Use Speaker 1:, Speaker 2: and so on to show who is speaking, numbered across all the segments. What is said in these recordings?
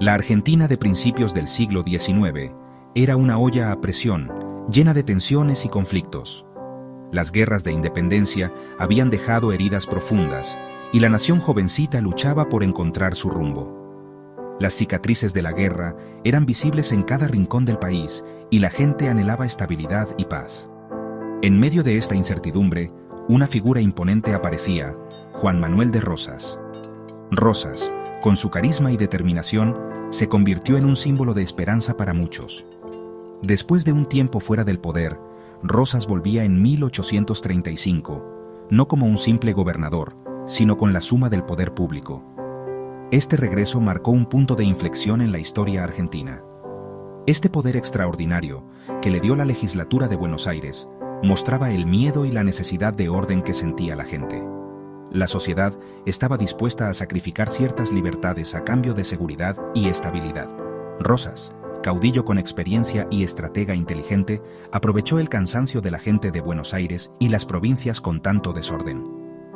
Speaker 1: La Argentina de principios del siglo XIX era una olla a presión, llena de tensiones y conflictos. Las guerras de independencia habían dejado heridas profundas, y la nación jovencita luchaba por encontrar su rumbo. Las cicatrices de la guerra eran visibles en cada rincón del país, y la gente anhelaba estabilidad y paz. En medio de esta incertidumbre, una figura imponente aparecía: Juan Manuel de Rosas. Rosas, con su carisma y determinación, se convirtió en un símbolo de esperanza para muchos. Después de un tiempo fuera del poder, Rosas volvía en 1835, no como un simple gobernador, sino con la suma del poder público. Este regreso marcó un punto de inflexión en la historia argentina. Este poder extraordinario, que le dio la legislatura de Buenos Aires, mostraba el miedo y la necesidad de orden que sentía la gente. La sociedad estaba dispuesta a sacrificar ciertas libertades a cambio de seguridad y estabilidad. Rosas, caudillo con experiencia y estratega inteligente, aprovechó el cansancio de la gente de Buenos Aires y las provincias con tanto desorden.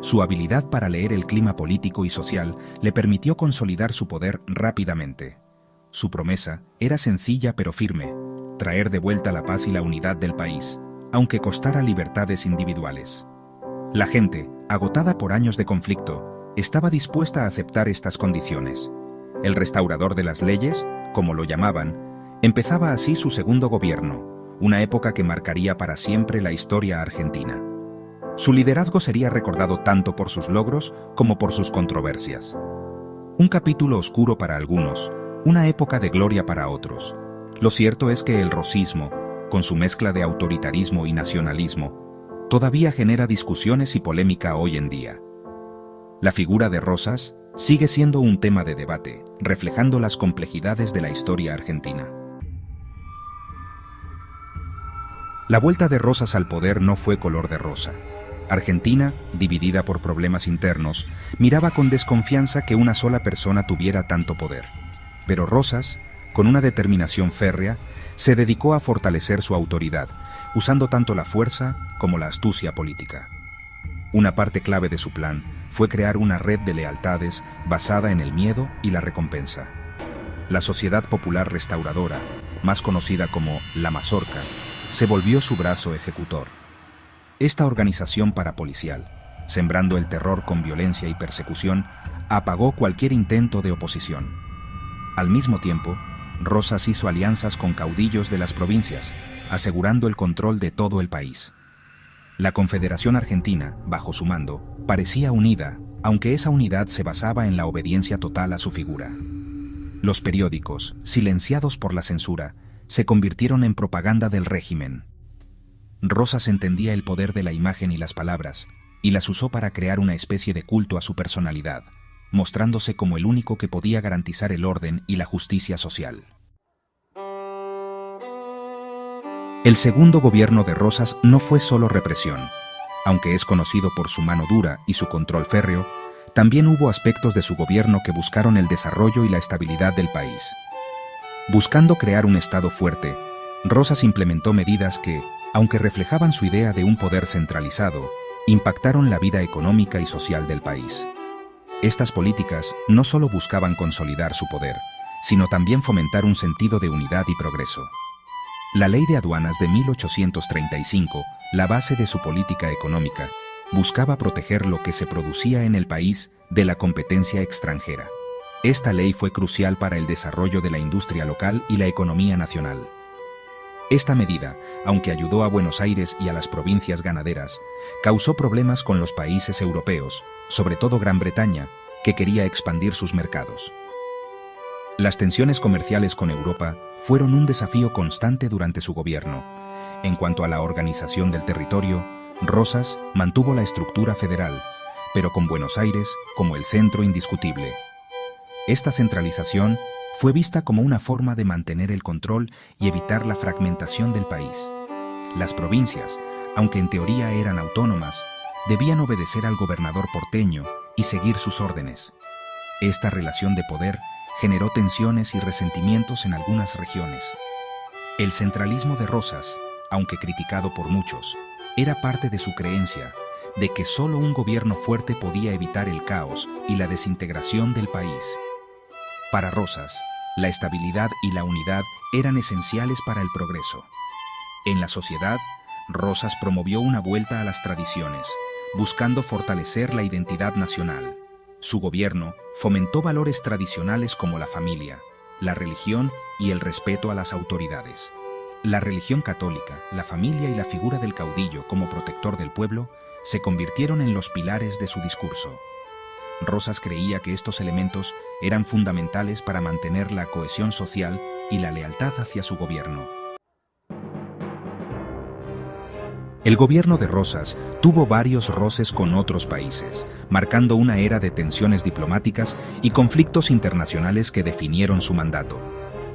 Speaker 1: Su habilidad para leer el clima político y social le permitió consolidar su poder rápidamente. Su promesa era sencilla pero firme: traer de vuelta la paz y la unidad del país, aunque costara libertades individuales. La gente, agotada por años de conflicto, estaba dispuesta a aceptar estas condiciones. El restaurador de las leyes, como lo llamaban, empezaba así su segundo gobierno, una época que marcaría para siempre la historia argentina. Su liderazgo sería recordado tanto por sus logros como por sus controversias. Un capítulo oscuro para algunos, una época de gloria para otros. Lo cierto es que el rosismo, con su mezcla de autoritarismo y nacionalismo, todavía genera discusiones y polémica hoy en día. La figura de Rosas sigue siendo un tema de debate, reflejando las complejidades de la historia argentina. La vuelta de Rosas al poder no fue color de rosa. Argentina, dividida por problemas internos, miraba con desconfianza que una sola persona tuviera tanto poder. Pero Rosas, con una determinación férrea, se dedicó a fortalecer su autoridad, usando tanto la fuerza como la astucia política. Una parte clave de su plan fue crear una red de lealtades basada en el miedo y la recompensa. La Sociedad Popular Restauradora, más conocida como la Mazorca, se volvió su brazo ejecutor. Esta organización parapolicial, sembrando el terror con violencia y persecución, apagó cualquier intento de oposición. Al mismo tiempo, Rosas hizo alianzas con caudillos de las provincias, asegurando el control de todo el país. La Confederación Argentina, bajo su mando, parecía unida, aunque esa unidad se basaba en la obediencia total a su figura. Los periódicos, silenciados por la censura, se convirtieron en propaganda del régimen. Rosas entendía el poder de la imagen y las palabras, y las usó para crear una especie de culto a su personalidad, mostrándose como el único que podía garantizar el orden y la justicia social. El segundo gobierno de Rosas no fue solo represión. Aunque es conocido por su mano dura y su control férreo, también hubo aspectos de su gobierno que buscaron el desarrollo y la estabilidad del país. Buscando crear un Estado fuerte, Rosas implementó medidas que, aunque reflejaban su idea de un poder centralizado, impactaron la vida económica y social del país. Estas políticas no solo buscaban consolidar su poder, sino también fomentar un sentido de unidad y progreso. La Ley de Aduanas de 1835, la base de su política económica, buscaba proteger lo que se producía en el país de la competencia extranjera. Esta ley fue crucial para el desarrollo de la industria local y la economía nacional. Esta medida, aunque ayudó a Buenos Aires y a las provincias ganaderas, causó problemas con los países europeos, sobre todo Gran Bretaña, que quería expandir sus mercados. Las tensiones comerciales con Europa fueron un desafío constante durante su gobierno. En cuanto a la organización del territorio, Rosas mantuvo la estructura federal, pero con Buenos Aires como el centro indiscutible. Esta centralización fue vista como una forma de mantener el control y evitar la fragmentación del país. Las provincias, aunque en teoría eran autónomas, debían obedecer al gobernador porteño y seguir sus órdenes. Esta relación de poder generó tensiones y resentimientos en algunas regiones. El centralismo de Rosas, aunque criticado por muchos, era parte de su creencia de que solo un gobierno fuerte podía evitar el caos y la desintegración del país. Para Rosas, La estabilidad y la unidad eran esenciales para el progreso. En la sociedad, Rosas promovió una vuelta a las tradiciones, buscando fortalecer la identidad nacional. Su gobierno fomentó valores tradicionales como la familia, la religión y el respeto a las autoridades. La religión católica, la familia y la figura del caudillo como protector del pueblo se convirtieron en los pilares de su discurso. Rosas creía que estos elementos eran fundamentales para mantener la cohesión social y la lealtad hacia su gobierno. El gobierno de Rosas tuvo varios roces con otros países, marcando una era de tensiones diplomáticas y conflictos internacionales que definieron su mandato.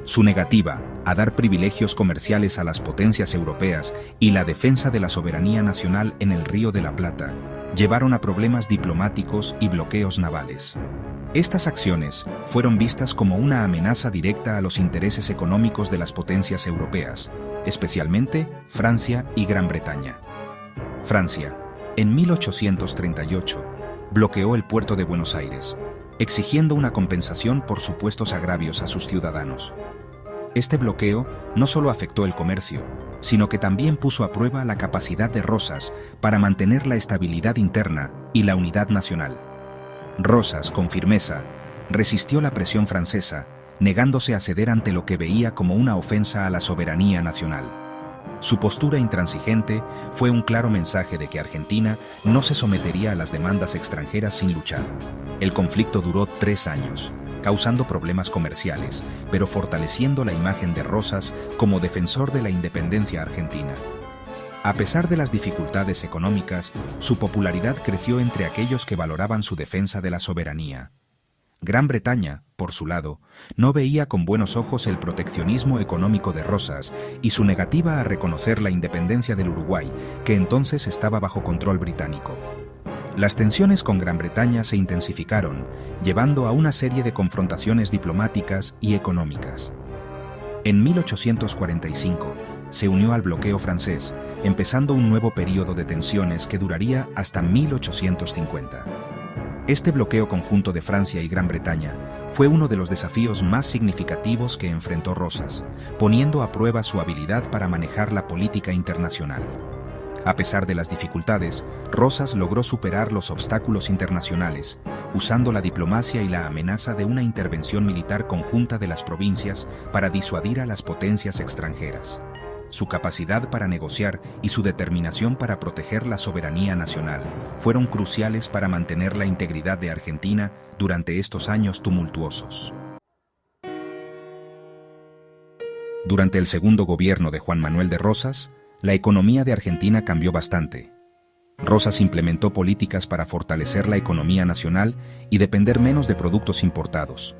Speaker 1: Su negativa a dar privilegios comerciales a las potencias europeas y la defensa de la soberanía nacional en el Río de la Plata llevaron a problemas diplomáticos y bloqueos navales. Estas acciones fueron vistas como una amenaza directa a los intereses económicos de las potencias europeas, especialmente Francia y Gran Bretaña. Francia, en 1838, bloqueó el puerto de Buenos Aires, exigiendo una compensación por supuestos agravios a sus ciudadanos. Este bloqueo no solo afectó el comercio, sino que también puso a prueba la capacidad de Rosas para mantener la estabilidad interna y la unidad nacional. Rosas, con firmeza, resistió la presión francesa, negándose a ceder ante lo que veía como una ofensa a la soberanía nacional. Su postura intransigente fue un claro mensaje de que Argentina no se sometería a las demandas extranjeras sin luchar. El conflicto duró 3 años, causando problemas comerciales, pero fortaleciendo la imagen de Rosas como defensor de la independencia argentina. A pesar de las dificultades económicas, su popularidad creció entre aquellos que valoraban su defensa de la soberanía. Gran Bretaña, por su lado, no veía con buenos ojos el proteccionismo económico de Rosas y su negativa a reconocer la independencia del Uruguay, que entonces estaba bajo control británico. Las tensiones con Gran Bretaña se intensificaron, llevando a una serie de confrontaciones diplomáticas y económicas. En 1845, se unió al bloqueo francés, empezando un nuevo período de tensiones que duraría hasta 1850. Este bloqueo conjunto de Francia y Gran Bretaña fue uno de los desafíos más significativos que enfrentó Rosas, poniendo a prueba su habilidad para manejar la política internacional. A pesar de las dificultades, Rosas logró superar los obstáculos internacionales, usando la diplomacia y la amenaza de una intervención militar conjunta de las provincias para disuadir a las potencias extranjeras. Su capacidad para negociar y su determinación para proteger la soberanía nacional fueron cruciales para mantener la integridad de Argentina durante estos años tumultuosos. Durante el segundo gobierno de Juan Manuel de Rosas, la economía de Argentina cambió bastante. Rosas implementó políticas para fortalecer la economía nacional y depender menos de productos importados.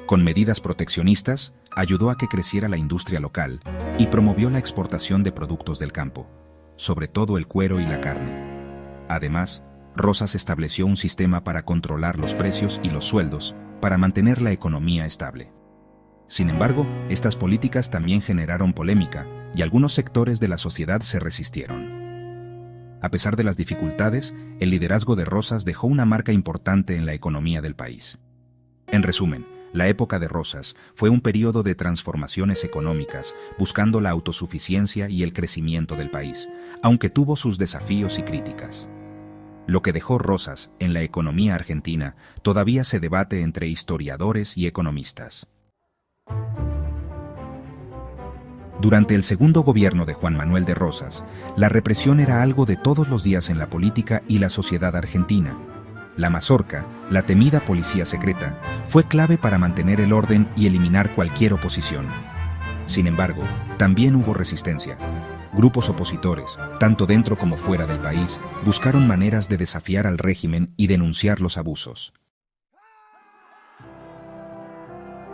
Speaker 1: Con medidas proteccionistas, ayudó a que creciera la industria local y promovió la exportación de productos del campo, sobre todo el cuero y la carne. Además, Rosas estableció un sistema para controlar los precios y los sueldos para mantener la economía estable. Sin embargo, estas políticas también generaron polémica y algunos sectores de la sociedad se resistieron. A pesar de las dificultades, el liderazgo de Rosas dejó una marca importante en la economía del país. En resumen, la época de Rosas fue un periodo de transformaciones económicas, buscando la autosuficiencia y el crecimiento del país, aunque tuvo sus desafíos y críticas. Lo que dejó Rosas en la economía argentina todavía se debate entre historiadores y economistas. Durante el segundo gobierno de Juan Manuel de Rosas, la represión era algo de todos los días en la política y la sociedad argentina. La mazorca, la temida policía secreta, fue clave para mantener el orden y eliminar cualquier oposición. Sin embargo, también hubo resistencia. Grupos opositores, tanto dentro como fuera del país, buscaron maneras de desafiar al régimen y denunciar los abusos.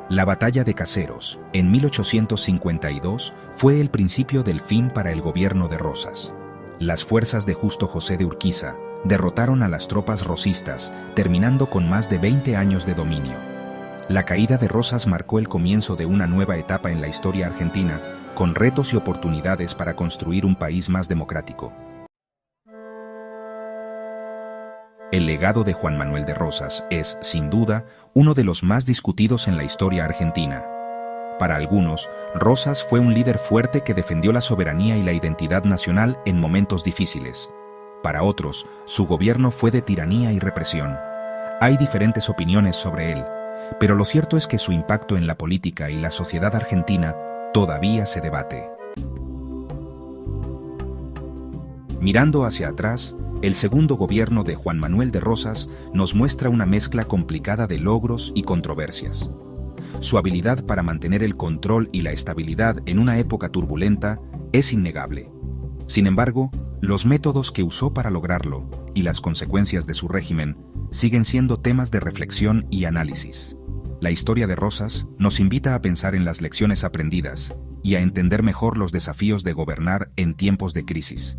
Speaker 1: La batalla de Caseros, en 1852, fue el principio del fin para el gobierno de Rosas. Las fuerzas de Justo José de Urquiza derrotaron a las tropas rosistas, terminando con más de 20 años de dominio. La caída de Rosas marcó el comienzo de una nueva etapa en la historia argentina, con retos y oportunidades para construir un país más democrático. El legado de Juan Manuel de Rosas es, sin duda, uno de los más discutidos en la historia argentina. Para algunos, Rosas fue un líder fuerte que defendió la soberanía y la identidad nacional en momentos difíciles. Para otros, su gobierno fue de tiranía y represión. Hay diferentes opiniones sobre él, pero lo cierto es que su impacto en la política y la sociedad argentina todavía se debate. Mirando hacia atrás, el segundo gobierno de Juan Manuel de Rosas nos muestra una mezcla complicada de logros y controversias. Su habilidad para mantener el control y la estabilidad en una época turbulenta es innegable. Sin embargo, los métodos que usó para lograrlo y las consecuencias de su régimen siguen siendo temas de reflexión y análisis. La historia de Rosas nos invita a pensar en las lecciones aprendidas y a entender mejor los desafíos de gobernar en tiempos de crisis.